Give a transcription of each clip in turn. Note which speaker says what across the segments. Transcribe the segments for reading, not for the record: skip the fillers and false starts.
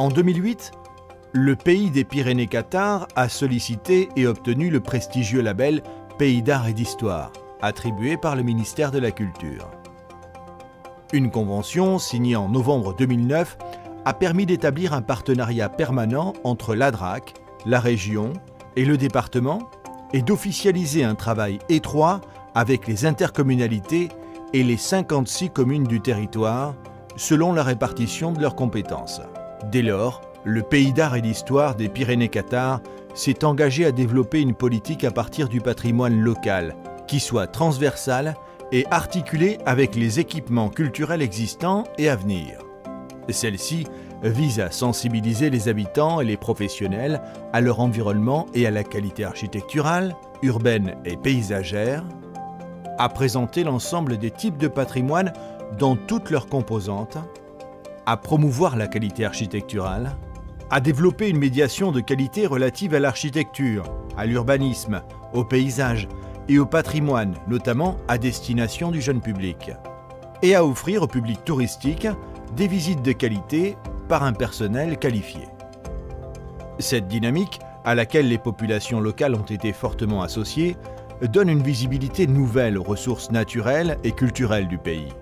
Speaker 1: En 2008, le Pays des Pyrénées-Cathares a sollicité et obtenu le prestigieux label Pays d'art et d'histoire, attribué par le ministère de la Culture. Une convention signée en novembre 2009 a permis d'établir un partenariat permanent entre l'ADRAC, la région et le département et d'officialiser un travail étroit avec les intercommunalités et les 56 communes du territoire selon la répartition de leurs compétences. Dès lors, le Pays d'art et d'histoire des Pyrénées-Cathares s'est engagé à développer une politique à partir du patrimoine local, qui soit transversale et articulée avec les équipements culturels existants et à venir. Celle-ci vise à sensibiliser les habitants et les professionnels à leur environnement et à la qualité architecturale, urbaine et paysagère, à présenter l'ensemble des types de patrimoine dans toutes leurs composantes, à promouvoir la qualité architecturale, à développer une médiation de qualité relative à l'architecture, à l'urbanisme, au paysage et au patrimoine, notamment à destination du jeune public, et à offrir au public touristique des visites de qualité par un personnel qualifié. Cette dynamique, à laquelle les populations locales ont été fortement associées, donne une visibilité nouvelle aux ressources naturelles et culturelles du pays.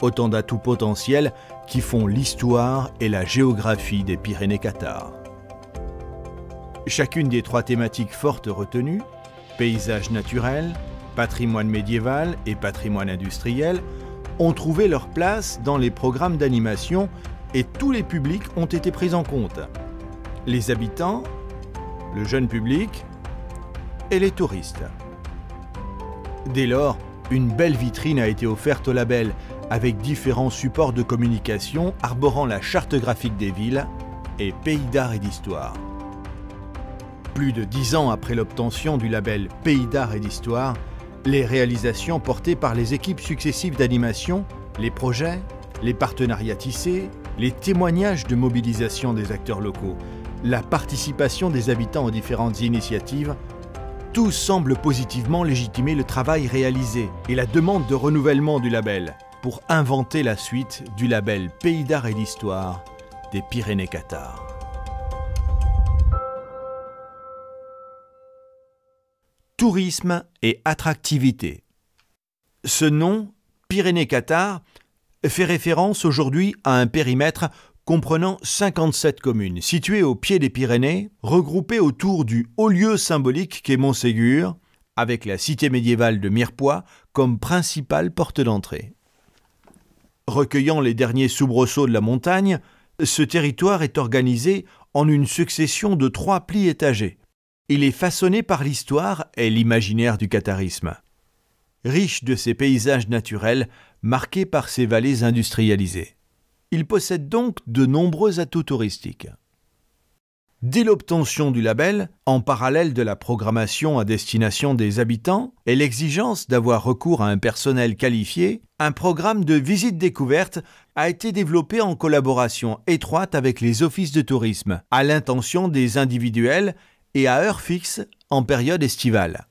Speaker 1: Autant d'atouts potentiels qui font l'histoire et la géographie des Pyrénées-Cathares. Chacune des 3 thématiques fortes retenues, paysage naturel, patrimoine médiéval et patrimoine industriel, ont trouvé leur place dans les programmes d'animation et tous les publics ont été pris en compte. Les habitants, le jeune public et les touristes. Dès lors, une belle vitrine a été offerte au label avec différents supports de communication arborant la charte graphique des villes et Pays d'art et d'histoire. Plus de 10 ans après l'obtention du label Pays d'art et d'histoire, les réalisations portées par les équipes successives d'animation, les projets, les partenariats tissés, les témoignages de mobilisation des acteurs locaux, la participation des habitants aux différentes initiatives, tout semble positivement légitimer le travail réalisé et la demande de renouvellement du label pour inventer la suite du label Pays d'art et d'histoire des Pyrénées-Cathares. Tourisme et attractivité. Ce nom, Pyrénées-Cathares, fait référence aujourd'hui à un périmètre comprenant 57 communes situées au pied des Pyrénées, regroupées autour du haut lieu symbolique qu'est Montségur, avec la cité médiévale de Mirepoix comme principale porte d'entrée. Recueillant les derniers soubresauts de la montagne, ce territoire est organisé en une succession de 3 plis étagés. Il est façonné par l'histoire et l'imaginaire du catharisme. Riche de ses paysages naturels, marqués par ses vallées industrialisées. Il possède donc de nombreux atouts touristiques. Dès l'obtention du label, en parallèle de la programmation à destination des habitants et l'exigence d'avoir recours à un personnel qualifié, un programme de visite-découverte a été développé en collaboration étroite avec les offices de tourisme, à l'intention des individuels et à heure fixe en période estivale.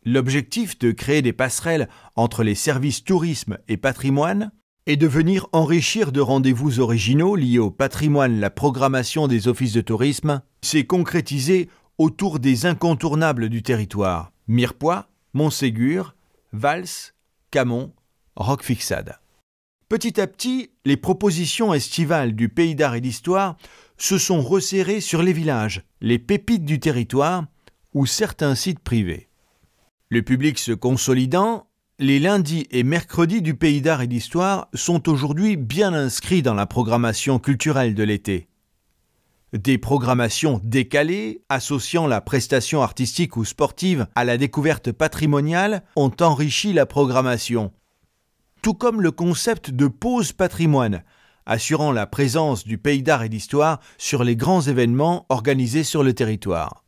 Speaker 1: L'objectif de créer des passerelles entre les services tourisme et patrimoine est de venir enrichir de rendez-vous originaux liés au patrimoine la programmation des offices de tourisme, s'est concrétisé autour des incontournables du territoire, Mirepoix, Montségur, Vals, Camon, Roquefixade. Petit à petit, les propositions estivales du Pays d'art et d'histoire se sont resserrées sur les villages, les pépites du territoire ou certains sites privés. Le public se consolidant, les lundis et mercredis du Pays d'art et d'histoire sont aujourd'hui bien inscrits dans la programmation culturelle de l'été. Des programmations décalées, associant la prestation artistique ou sportive à la découverte patrimoniale, ont enrichi la programmation. Tout comme le concept de pause patrimoine, assurant la présence du Pays d'art et d'histoire sur les grands événements organisés sur le territoire.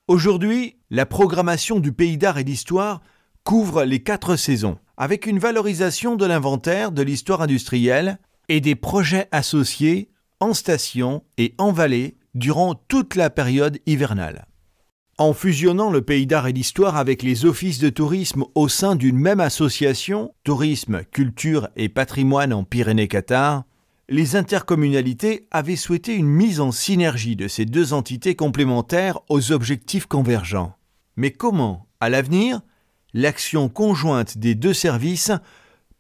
Speaker 1: Aujourd'hui, la programmation du Pays d'art et d'histoire couvre les 4 saisons, avec une valorisation de l'inventaire de l'histoire industrielle et des projets associés en station et en vallée durant toute la période hivernale. En fusionnant le Pays d'art et d'histoire avec les offices de tourisme au sein d'une même association, Tourisme, Culture et Patrimoine en Pyrénées-Cathares, les intercommunalités avaient souhaité une mise en synergie de ces deux entités complémentaires aux objectifs convergents. Mais comment, à l'avenir, l'action conjointe des deux services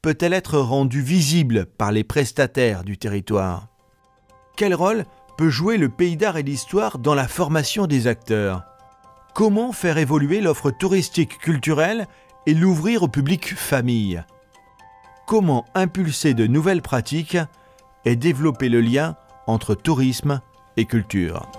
Speaker 1: peut-elle être rendue visible par les prestataires du territoire? Quel rôle peut jouer le Pays d'Art et d'Histoire dans la formation des acteurs? Comment faire évoluer l'offre touristique culturelle et l'ouvrir au public famille? Comment impulser de nouvelles pratiques et développer le lien entre tourisme et culture?